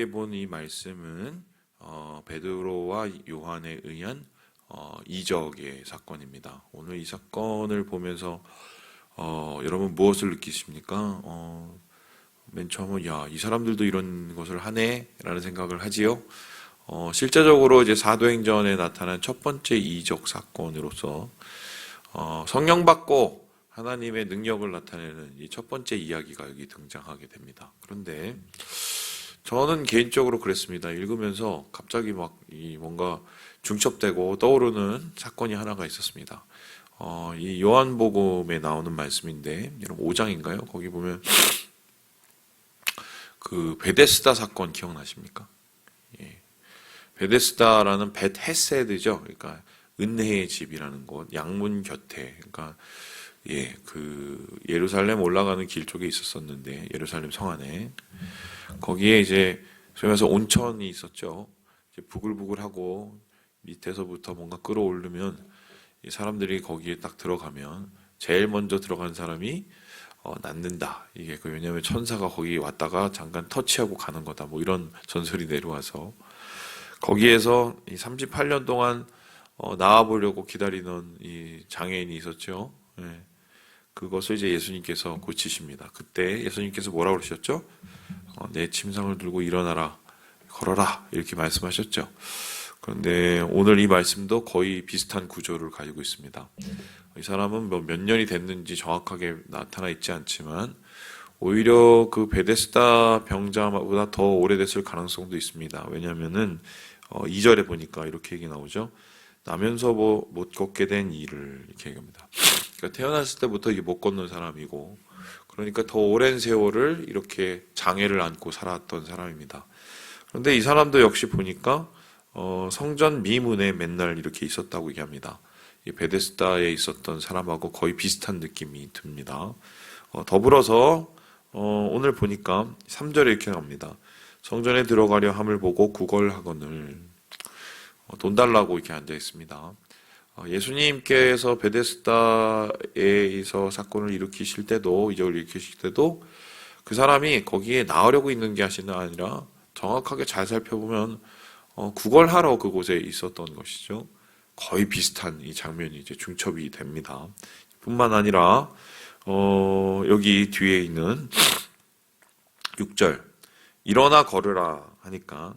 함께 본 이 말씀은 베드로와 요한에 의한 이적의 사건입니다. 오늘 이 사건을 보면서 여러분 무엇을 느끼십니까? 맨 처음은 이 사람들도 이런 것을 하네? 라는 생각을 하지요. 실제적으로 이제 사도행전에 나타난 첫 번째 이적 사건으로서 성령 받고 하나님의 능력을 나타내는 이 첫 번째 이야기가 여기 등장하게 됩니다. 그런데 저는 개인적으로 그랬습니다. 읽으면서 갑자기 막 뭔가 중첩되고 떠오르는 사건이 하나가 있었습니다. 이 요한복음에 나오는 말씀인데, 여러분 5장인가요? 거기 보면 그 베데스다 사건 기억나십니까? 예. 베데스다라는 벳헤세드죠. 그러니까 은혜의 집이라는 곳, 양문 곁에. 그러니까 그 예루살렘 올라가는 길 쪽에 있었었는데, 예루살렘 성 안에 거기에 이제 소위 말해서 온천이 있었죠. 이제 부글부글하고 밑에서부터 뭔가 끌어오르면 이 사람들이 거기에 딱 들어가면 제일 먼저 들어간 사람이 낫는다. 이게 왜냐하면 천사가 거기 왔다가 잠깐 터치하고 가는 거다. 뭐 이런 전설이 내려와서 거기에서 이 38년 동안 나와보려고 기다리는 이 장애인이 있었죠. 예. 그것을 이제 예수님께서 고치십니다. 그때 예수님께서 뭐라고 그러셨죠? 내 침상을 들고 일어나라, 걸어라 이렇게 말씀하셨죠. 그런데 오늘 이 말씀도 거의 비슷한 구조를 가지고 있습니다. 이 사람은 몇 년이 됐는지 정확하게 나타나 있지 않지만 오히려 그 베데스다 병자보다 더 오래됐을 가능성도 있습니다. 왜냐하면은 2절에 보니까 이렇게 얘기 나오죠. 나면서 못 걷게 된 이를 이렇게 얘기합니다. 그러니까 태어났을 때부터 이게 못 걷는 사람이고, 그러니까 더 오랜 세월을 이렇게 장애를 안고 살았던 사람입니다. 그런데 이 사람도 역시 보니까 성전 미문에 맨날 이렇게 있었다고 얘기합니다. 이 베데스다에 있었던 사람하고 거의 비슷한 느낌이 듭니다. 더불어서 오늘 보니까 3절에 이렇게 나옵니다. 성전에 들어가려 함을 보고 구걸하거늘 돈 달라고 이렇게 앉아 있습니다. 예수님께서 베데스다에서 사건을 일으키실 때도, 이적을 일으키실 때도 그 사람이 거기에 나으려고 있는 게 아니라 정확하게 잘 살펴보면 구걸하러 그곳에 있었던 것이죠. 거의 비슷한 이 장면이 이제 중첩이 됩니다. 뿐만 아니라 여기 뒤에 있는 6절 일어나 걸으라 하니까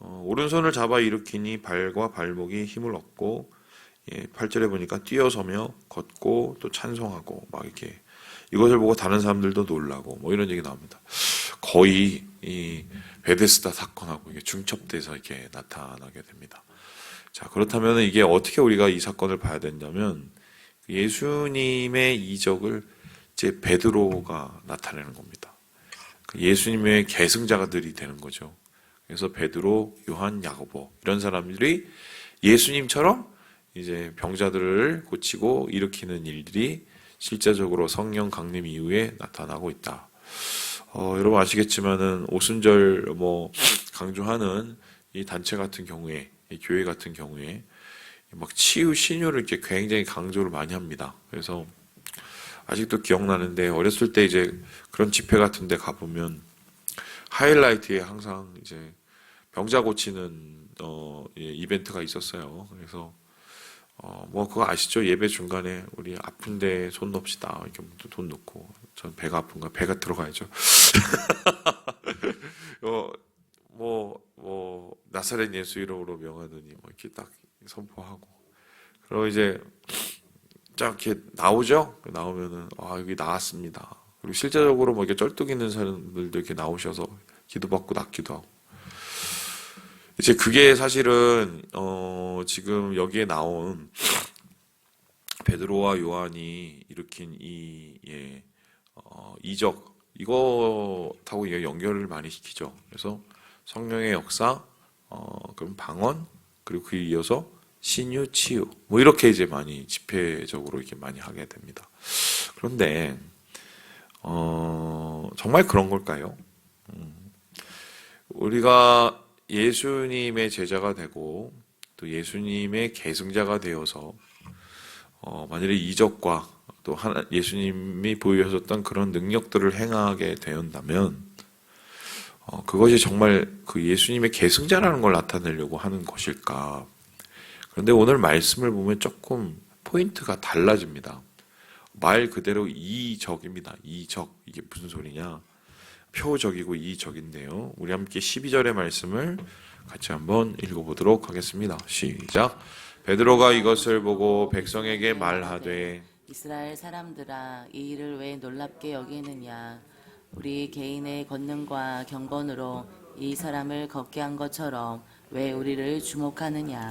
오른손을 잡아 일으키니 발과 발목이 힘을 얻고 8절에 보니까 뛰어서며 걷고 또 찬송하고 막 이렇게 이것을 보고 다른 사람들도 놀라고 뭐 이런 얘기 나옵니다. 거의 이 베데스다 사건하고 이게 중첩돼서 이렇게 나타나게 됩니다. 자, 그렇다면 이게 어떻게 우리가 이 사건을 봐야 되냐면 예수님의 이적을 이제 베드로가 나타내는 겁니다. 예수님의 계승자들이 되는 거죠. 그래서 베드로, 요한, 야고보 이런 사람들이 예수님처럼 이제 병자들을 고치고 일으키는 일들이 실제적으로 성령 강림 이후에 나타나고 있다. 여러분 아시겠지만은 오순절 강조하는 이 단체 같은 경우에, 이 교회 같은 경우에 막 치유 신유를 이렇게 굉장히 강조를 많이 합니다. 그래서 아직도 기억나는데 어렸을 때 이제 그런 집회 같은 데 가보면 하이라이트에 항상 이제 병자 고치는 이벤트가 있었어요. 그래서 그거 아시죠? 예배 중간에 우리 아픈데 손 넣읍시다. 이렇게 돈 넣고 전 배가 아픈가? 배가 들어가야죠. 나사렛 예수 이름으로 명하더니 이렇게 딱 선포하고 그리고 이제 쫙 이렇게 나오죠? 나오면은 여기 나왔습니다. 그리고 실제적으로 이렇게 쩔뚝 있는 사람들도 이렇게 나오셔서 기도받고 낫기도 하고 이제 그게 사실은 지금 여기에 나온 베드로와 요한이 일으킨 이적 이것하고 이게 연결을 많이 시키죠. 그래서 성령의 역사, 그럼 방언, 그리고 그에 이어서 신유, 치유 이렇게 이제 많이 집회적으로 이렇게 많이 하게 됩니다. 그런데 정말 그런 걸까요? 우리가 예수님의 제자가 되고 또 예수님의 계승자가 되어서 만일에 이적과 또 예수님이 보여주셨던 그런 능력들을 행하게 되었다면 그것이 정말 그 예수님의 계승자라는 걸 나타내려고 하는 것일까? 그런데 오늘 말씀을 보면 조금 포인트가 달라집니다. 말 그대로 이적입니다. 이적. 이게 무슨 소리냐? 표적이고 이적인데요. 우리 함께 12절의 말씀을 같이 한번 읽어보도록 하겠습니다. 시작. 베드로가 이것을 보고 백성에게 말하되 이스라엘 사람들아, 이 일을 왜 놀랍게 여기느냐? 우리 개인의 권능과 경건으로 이 사람을 걷게 한 것처럼 왜 우리를 주목하느냐?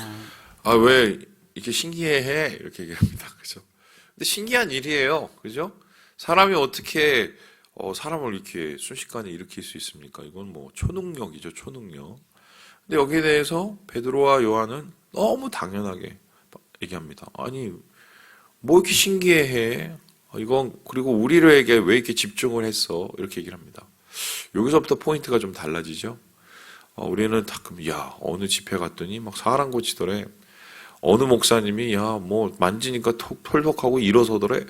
왜 이렇게 신기해해? 이렇게 얘기합니다. 그죠? 근데 신기한 일이에요. 그죠? 사람이 어떻게 사람을 이렇게 순식간에 일으킬 수 있습니까? 이건 뭐 초능력이죠, 초능력. 근데 여기에 대해서 베드로와 요한은 너무 당연하게 얘기합니다. 아니, 뭐 이렇게 신기해해? 이건 그리고 우리에게 왜 이렇게 집중을 했어? 이렇게 얘기를 합니다. 여기서부터 포인트가 좀 달라지죠. 우리는 가끔 어느 집회 갔더니 막 사람 고치더래. 어느 목사님이 뭐 만지니까 털썩하고 일어서더래.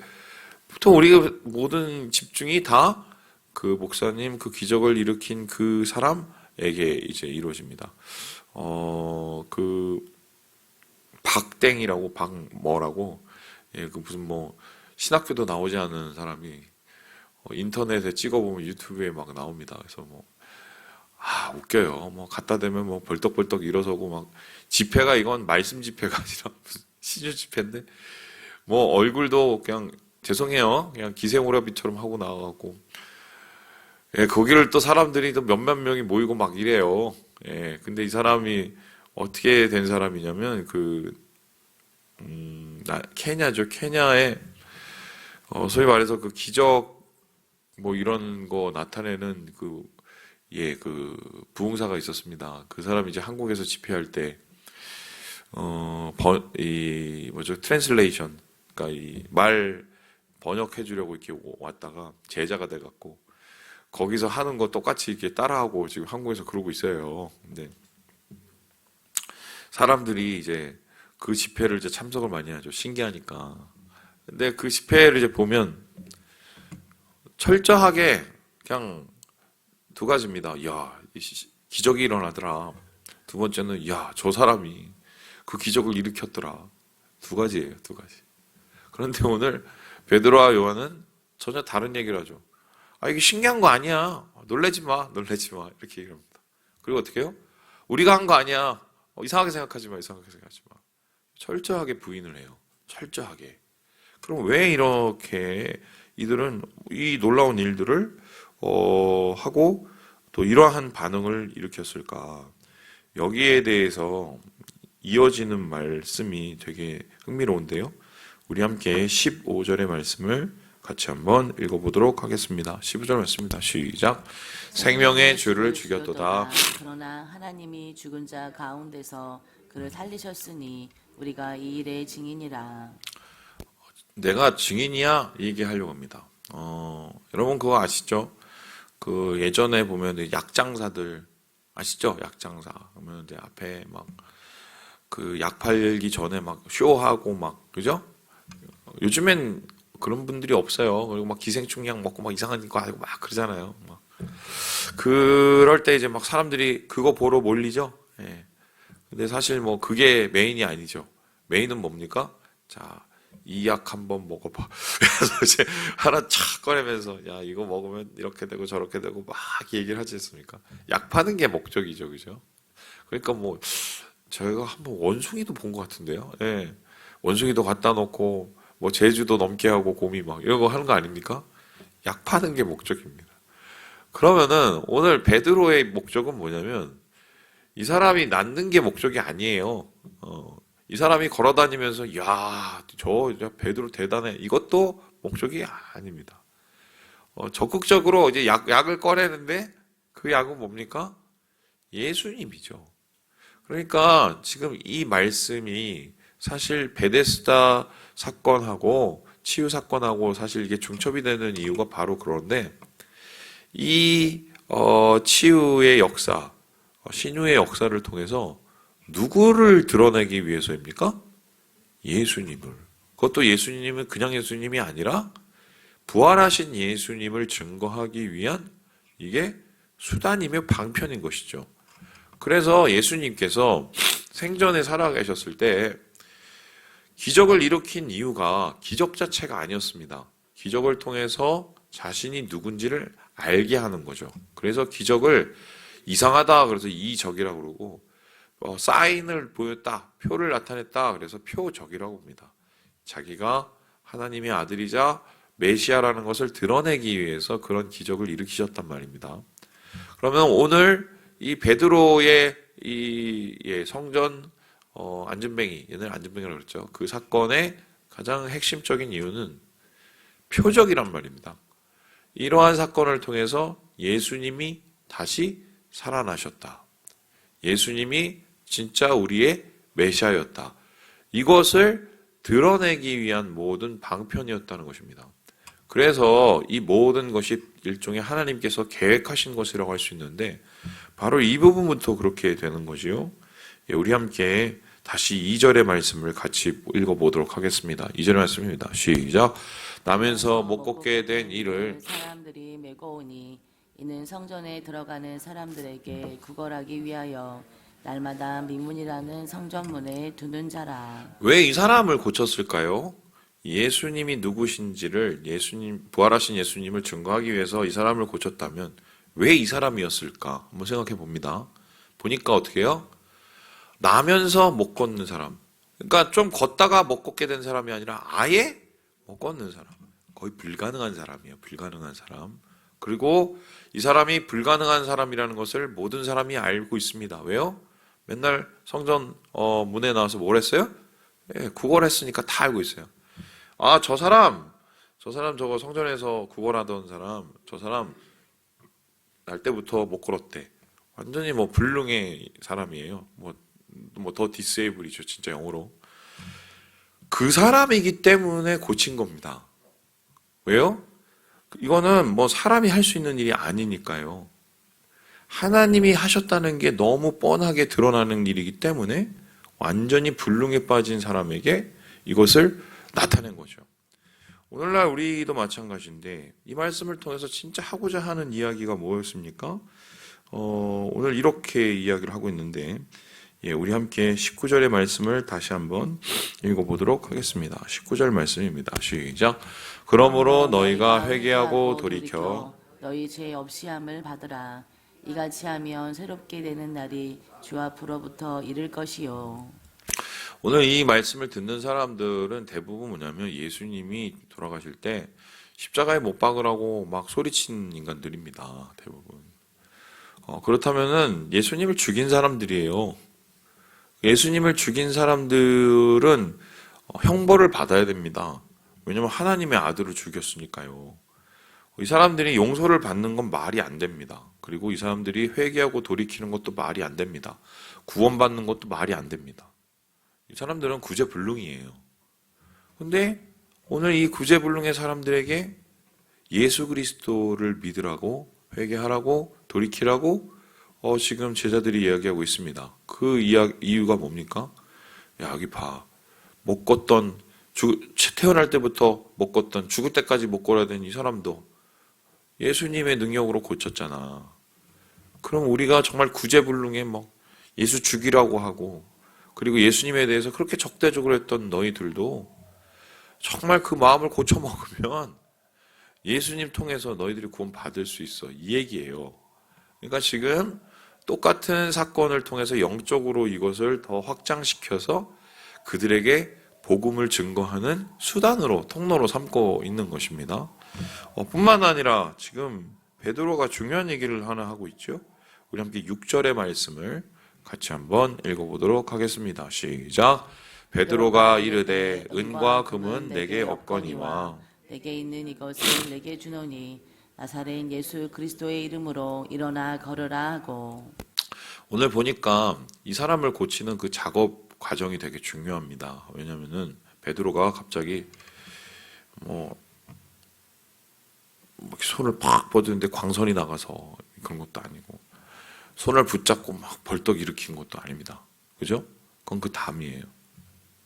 보통 우리가 모든 집중이 다 그 목사님 그 기적을 일으킨 그 사람에게 이제 이루어집니다. 그 박땡이라고 뭐라고 그 무슨 뭐 신학교도 나오지 않은 사람이 인터넷에 찍어보면 유튜브에 막 나옵니다. 그래서 뭐 웃겨요. 뭐 갖다 대면 뭐 벌떡벌떡 일어서고 막 집회가 이건 말씀 집회가 아니라 무슨 시주 집회인데 뭐 얼굴도 그냥 죄송해요. 그냥 기생오라비처럼 하고 나와갖고 거기를 또 사람들이 또 몇몇 명이 모이고 막 이래요. 근데 이 사람이 어떻게 된 사람이냐면 케냐죠. 케냐에 소위 말해서 그 기적 뭐 이런 거 나타내는 그 부흥사가 있었습니다. 그 사람이 이제 한국에서 집회할 때 트랜슬레이션, 그러니까 이 말 번역해 주려고 이렇게 왔다가 제자가 돼 갖고 거기서 하는 거 똑같이 이렇게 따라하고 지금 한국에서 그러고 있어요. 근데 사람들이 이제 그 집회를 이제 참석을 많이 하죠. 신기하니까. 근데 그 집회를 이제 보면 철저하게 그냥 두 가지입니다. 기적이 일어나더라. 두 번째는 저 사람이 그 기적을 일으켰더라. 두 가지예요. 두 가지. 그런데 오늘 베드로와 요한은 전혀 다른 얘기를 하죠. 이게 신기한 거 아니야. 놀라지 마. 놀라지 마. 이렇게 얘기합니다. 그리고 어떻게 해요? 우리가 한 거 아니야. 이상하게 생각하지 마. 이상하게 생각하지 마. 철저하게 부인을 해요. 철저하게. 그럼 왜 이렇게 이들은 이 놀라운 일들을 하고 또 이러한 반응을 일으켰을까? 여기에 대해서 이어지는 말씀이 되게 흥미로운데요. 우리 함께 15절의 말씀을 같이 한번 읽어보도록 하겠습니다. 15절 말씀입니다. 시작. 생명의 주를 죽였도다. 그러나 하나님이 죽은 자 가운데서 그를 살리셨으니 우리가 이 일의 증인이라. 내가 증인이야? 얘기하려고 합니다. 여러분 그거 아시죠? 그 예전에 보면 약장사들 아시죠? 약장사. 그러면 이제 앞에 막 그 약 팔기 전에 막 쇼하고 막 그죠? 요즘엔 그런 분들이 없어요. 그리고 막 기생충 약 먹고 막 이상한 거 하고 막 그러잖아요. 막 그럴 때 이제 막 사람들이 그거 보러 몰리죠. 근데 사실 뭐 그게 메인이 아니죠. 메인은 뭡니까? 자, 이 약 한번 먹어봐. 그래서 이제 하나 착 꺼내면서 이거 먹으면 이렇게 되고 저렇게 되고 막 얘기를 하지 않습니까? 약 파는 게 목적이죠, 그죠? 그러니까 뭐 저희가 한번 원숭이도 본 것 같은데요. 원숭이도 갖다 놓고 뭐 제주도 넘게 하고 곰이 막 이런 거 하는 거 아닙니까? 약 파는 게 목적입니다. 그러면은 오늘 베드로의 목적은 뭐냐면 이 사람이 낫는 게 목적이 아니에요. 이 사람이 걸어다니면서 저 베드로 대단해. 이것도 목적이 아닙니다. 적극적으로 이제 약을 꺼내는데 그 약은 뭡니까? 예수님이죠. 그러니까 지금 이 말씀이 사실 베데스다 사건하고 치유 사건하고 사실 이게 중첩이 되는 이유가 바로 그런데 이 치유의 역사, 신유의 역사를 통해서 누구를 드러내기 위해서입니까? 예수님을. 그것도 예수님은 그냥 예수님이 아니라 부활하신 예수님을 증거하기 위한 이게 수단이며 방편인 것이죠. 그래서 예수님께서 생전에 살아계셨을 때 기적을 일으킨 이유가 기적 자체가 아니었습니다. 기적을 통해서 자신이 누군지를 알게 하는 거죠. 그래서 기적을 이상하다 그래서 이적이라고 그러고 사인을 보였다, 표를 나타냈다 그래서 표적이라고 합니다. 자기가 하나님의 아들이자 메시아라는 것을 드러내기 위해서 그런 기적을 일으키셨단 말입니다. 그러면 오늘 이 베드로의 성전 안전뱅이, 얘는 안전뱅이라고 그랬죠. 그 사건의 가장 핵심적인 이유는 표적이란 말입니다. 이러한 사건을 통해서 예수님이 다시 살아나셨다. 예수님이 진짜 우리의 메시아였다. 이것을 드러내기 위한 모든 방편이었다는 것입니다. 그래서 이 모든 것이 일종의 하나님께서 계획하신 것이라고 할 수 있는데 바로 이 부분부터 그렇게 되는 거지요. 우리 함께 다시 2절의 말씀을 같이 읽어보도록 하겠습니다. 2절의 말씀입니다. 시작. 나면서 못 걷게 된 이를 사람들이 메고 오니 이는 성전에 들어가는 사람들에게 구걸하기 위하여 날마다 미문이라는 성전문에 두는 자라. 왜 이 사람을 고쳤을까요? 예수님이 누구신지를 부활하신 예수님을 증거하기 위해서 이 사람을 고쳤다면 왜 이 사람이었을까? 한번 생각해 봅니다. 보니까 어떻게 해요? 나면서 못 걷는 사람. 그러니까 좀 걷다가 못 걷게 된 사람이 아니라 아예 못 걷는 사람. 거의 불가능한 사람이에요. 불가능한 사람. 그리고 이 사람이 불가능한 사람이라는 것을 모든 사람이 알고 있습니다. 왜요? 맨날 성전 문에 나와서 뭘 했어요? 구걸했으니까 다 알고 있어요. 아, 저 사람 저거 성전에서 구걸하던 사람, 저 사람 날 때부터 못 걸었대. 완전히 불능의 사람이에요. 더 디세이블이죠, 진짜 영어로. 그 사람이기 때문에 고친 겁니다. 왜요? 이거는 사람이 할 수 있는 일이 아니니까요. 하나님이 하셨다는 게 너무 뻔하게 드러나는 일이기 때문에 완전히 불능에 빠진 사람에게 이것을 나타낸 거죠. 오늘날 우리도 마찬가지인데 이 말씀을 통해서 진짜 하고자 하는 이야기가 뭐였습니까? 오늘 이렇게 이야기를 하고 있는데 우리 함께 19절의 말씀을 다시 한번 읽어보도록 하겠습니다. 19절 말씀입니다. 시작. 그러므로 너희가 회개하고 돌이켜 너희 죄 없이함을 받으라. 이같이 하면 새롭게 되는 날이 주 앞으로부터 이를 것이요. 오늘 이 말씀을 듣는 사람들은 대부분 뭐냐면 예수님이 돌아가실 때 십자가에 못 박으라고 막 소리친 인간들입니다. 대부분. 그렇다면은 예수님을 죽인 사람들이에요. 예수님을 죽인 사람들은 형벌을 받아야 됩니다. 왜냐하면 하나님의 아들을 죽였으니까요. 이 사람들이 용서를 받는 건 말이 안 됩니다. 그리고 이 사람들이 회개하고 돌이키는 것도 말이 안 됩니다. 구원받는 것도 말이 안 됩니다. 이 사람들은 구제불능이에요. 근데 오늘 이 구제불능의 사람들에게 예수 그리스도를 믿으라고 회개하라고 돌이키라고 지금 제자들이 이야기하고 있습니다. 그 이유가 뭡니까? 야, 여기 봐. 못 걷던 태어날 때부터 못 걷던 죽을 때까지 못 걸어야 되는 이 사람도 예수님의 능력으로 고쳤잖아. 그럼 우리가 정말 구제불능에 예수 죽이라고 하고 그리고 예수님에 대해서 그렇게 적대적으로 했던 너희들도 정말 그 마음을 고쳐먹으면 예수님 통해서 너희들이 구원 받을 수 있어. 이 얘기예요. 그러니까 지금 똑같은 사건을 통해서 영적으로 이것을 더 확장시켜서 그들에게 복음을 증거하는 수단으로, 통로로 삼고 있는 것입니다. 뿐만 아니라 지금 베드로가 중요한 얘기를 하나 하고 있죠. 우리 함께 6절의 말씀을 같이 한번 읽어보도록 하겠습니다. 시작. 베드로가 이르되 은과 금은 내게 없거니와 내게 있는 이것을 내게 주노니 나사렛 예수 그리스도의 이름으로 일어나 걸으라 하고. 오늘 보니까 이 사람을 고치는 그 작업 과정이 되게 중요합니다. 왜냐면은 베드로가 갑자기 손을 팍 뻗었는데 광선이 나가서 그런 것도 아니고 손을 붙잡고 막 벌떡 일으킨 것도 아닙니다. 그죠? 그건 그 다음이에요.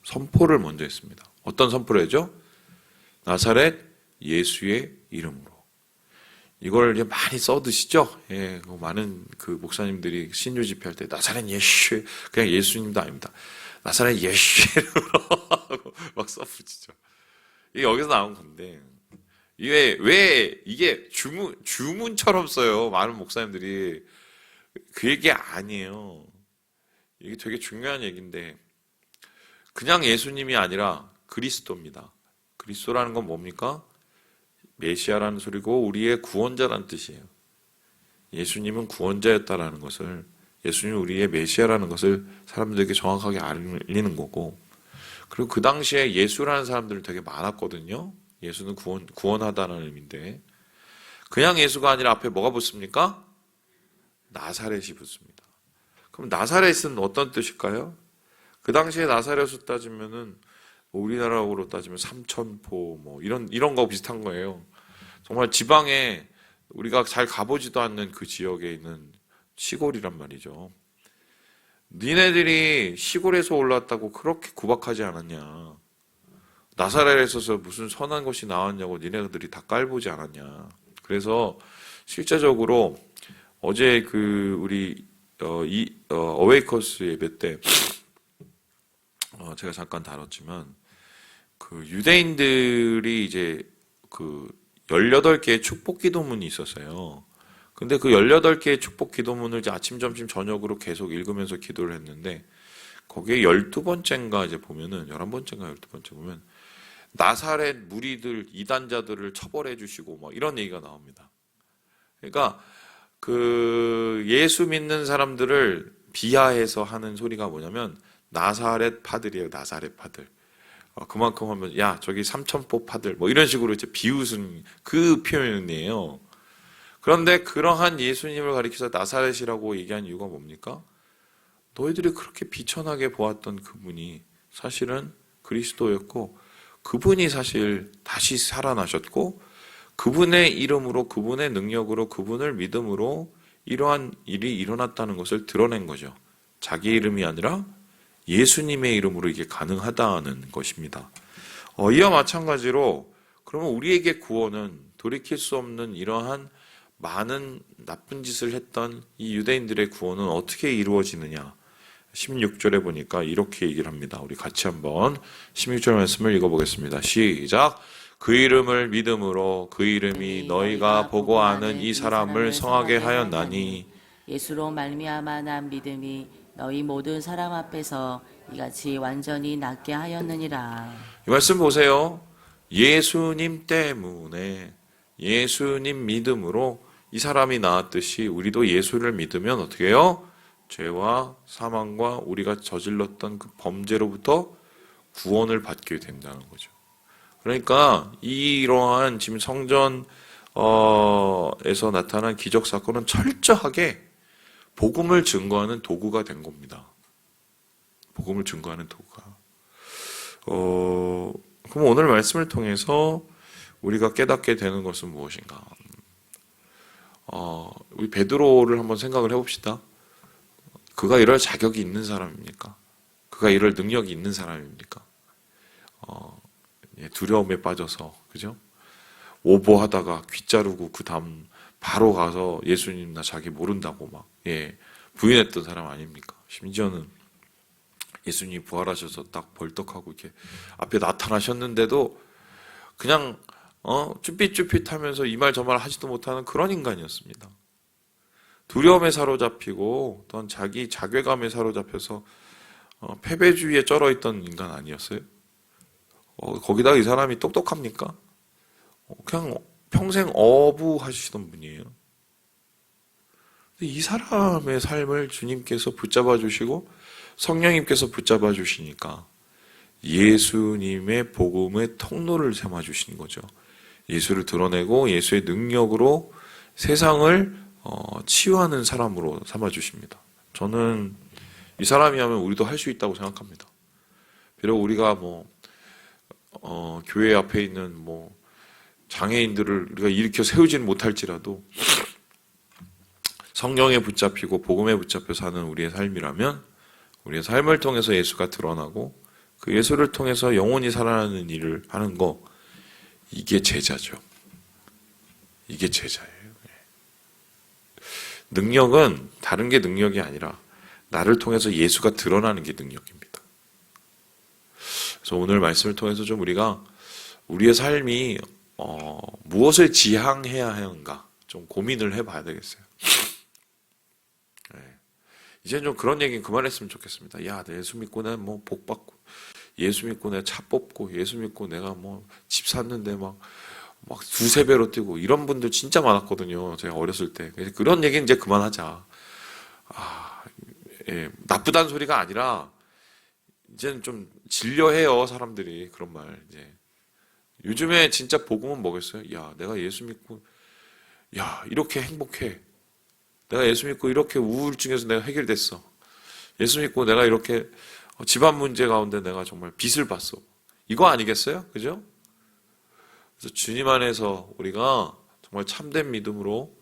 선포를 먼저 했습니다. 어떤 선포를 했죠? 나사렛 예수의 이름으로. 이걸 이제 많이 써드시죠? 예, 많은 그 목사님들이 신유 집회할 때 나사렛 예수, 그냥 예수님도 아닙니다. 나사렛 예수로 막 써붙이죠. 이게 여기서 나온 건데, 이게 왜 이게 주문처럼 써요? 많은 목사님들이. 그 얘기 아니에요. 이게 되게 중요한 얘기인데, 그냥 예수님이 아니라 그리스도입니다. 그리스도라는 건 뭡니까? 메시아라는 소리고 우리의 구원자라는 뜻이에요. 예수님은 구원자였다라는 것을, 예수님은 우리의 메시아라는 것을 사람들에게 정확하게 알리는 거고, 그리고 그 당시에 예수라는 사람들이 되게 많았거든요. 예수는 구원하다는 의미인데, 그냥 예수가 아니라 앞에 뭐가 붙습니까? 나사렛이 붙습니다. 그럼 나사렛은 어떤 뜻일까요? 그 당시에 나사렛으로 따지면은 우리나라로 따지면 삼천포 뭐 이런 거 비슷한 거예요. 정말 지방에 우리가 잘 가보지도 않는 그 지역에 있는 시골이란 말이죠. 니네들이 시골에서 올라왔다고 그렇게 구박하지 않았냐? 나사렛에서 무슨 선한 것이 나왔냐고 니네들이 다 깔보지 않았냐? 그래서 실제적으로 어제 그 우리 어웨이커스 예배 때 제가 잠깐 다뤘지만 그 유대인들이 이제 그 18개의 축복 기도문이 있었어요. 근데 그 18개의 축복 기도문을 이제 아침, 점심, 저녁으로 계속 읽으면서 기도를 했는데 거기에 12번째인가 이제 보면은 11번째인가 12번째 보면 나사렛 무리들 이단자들을 처벌해 주시고 뭐 이런 얘기가 나옵니다. 그러니까 그 예수 믿는 사람들을 비하해서 하는 소리가 뭐냐면 나사렛 파들이에요. 나사렛 파들. 그만큼 하면 야 저기 삼천포 파들 뭐 이런 식으로 이제 비웃은 그 표현이에요. 그런데 그러한 예수님을 가리켜서 나사렛이라고 얘기한 이유가 뭡니까? 너희들이 그렇게 비천하게 보았던 그분이 사실은 그리스도였고 그분이 사실 다시 살아나셨고 그분의 이름으로 그분의 능력으로 그분을 믿음으로 이러한 일이 일어났다는 것을 드러낸 거죠. 자기 이름이 아니라 예수님의 이름으로 이게 가능하다는 것입니다. 이와 마찬가지로 그러면 우리에게 구원은 돌이킬 수 없는 이러한 많은 나쁜 짓을 했던 이 유대인들의 구원은 어떻게 이루어지느냐? 16절에 보니까 이렇게 얘기를 합니다. 우리 같이 한번 16절 말씀을 읽어보겠습니다. 시작! 그 이름을 믿음으로 그 이름이 너희가 보고 아는 이 사람을 성하게 하였나니 예수로 말미암아 난 믿음이 너희 모든 사람 앞에서 이같이 완전히 낫게 하였느니라. 이 말씀 보세요. 예수님 때문에 예수님 믿음으로 이 사람이 나았듯이 우리도 예수를 믿으면 어떻게 해요? 죄와 사망과 우리가 저질렀던 그 범죄로부터 구원을 받게 된다는 거죠. 그러니까 이러한 지금 성전에서 나타난 기적 사건은 철저하게 복음을 증거하는 도구가 된 겁니다. 복음을 증거하는 도구가. 그럼 오늘 말씀을 통해서 우리가 깨닫게 되는 것은 무엇인가? 우리 베드로를 한번 생각을 해봅시다. 그가 이럴 자격이 있는 사람입니까? 그가 이럴 능력이 있는 사람입니까? 두려움에 빠져서, 그죠? 오보하다가 귀 자르고 그 다음 바로 가서 예수님 나 자기 모른다고 막, 부인했던 사람 아닙니까? 심지어는 예수님이 부활하셔서 딱 벌떡하고 이렇게 앞에 나타나셨는데도 그냥, 쭈삣쭈삣 하면서 이 말 저 말 하지도 못하는 그런 인간이었습니다. 두려움에 사로잡히고 또한 자기 자괴감에 사로잡혀서 패배주의에 쩔어있던 인간 아니었어요? 거기다가 이 사람이 똑똑합니까? 그냥 평생 어부하시던 분이에요. 이 사람의 삶을 주님께서 붙잡아 주시고 성령님께서 붙잡아 주시니까 예수님의 복음의 통로를 삼아 주신 거죠. 예수를 드러내고 예수의 능력으로 세상을 치유하는 사람으로 삼아 주십니다. 저는 이 사람이 하면 우리도 할 수 있다고 생각합니다. 비록 우리가 교회 앞에 있는 장애인들을 우리가 일으켜 세우지는 못할지라도 성령에 붙잡히고 복음에 붙잡혀 사는 우리의 삶이라면 우리의 삶을 통해서 예수가 드러나고 그 예수를 통해서 영원히 살아나는 일을 하는 거, 이게 제자죠. 이게 제자예요. 능력은 다른 게 능력이 아니라 나를 통해서 예수가 드러나는 게 능력입니다. 그래서 오늘 말씀을 통해서 좀 우리가 우리의 삶이 무엇을 지향해야 하는가 좀 고민을 해봐야 되겠어요. 네. 이제는 좀 그런 얘기는 그만했으면 좋겠습니다. 야, 내 예수 믿고 내가 뭐 복 받고, 예수 믿고 내가 차 뽑고, 예수 믿고 내가 뭐 집 샀는데 막 두세 배로 뛰고 이런 분들 진짜 많았거든요. 제가 어렸을 때. 그런 얘기는 이제 그만하자. 예, 나쁘다는 소리가 아니라 이제는 좀 진려해요, 사람들이. 그런 말 이제. 요즘에 진짜 복음은 뭐겠어요? 야, 내가 예수 믿고 야, 이렇게 행복해. 내가 예수 믿고 이렇게 우울증에서 내가 해결됐어. 예수 믿고 내가 이렇게 집안 문제 가운데 내가 정말 빚을 봤어. 이거 아니겠어요? 그죠? 그래서 주님 안에서 우리가 정말 참된 믿음으로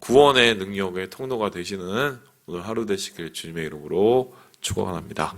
구원의 능력의 통로가 되시는 오늘 하루 되시길 주님의 이름으로 축원합니다.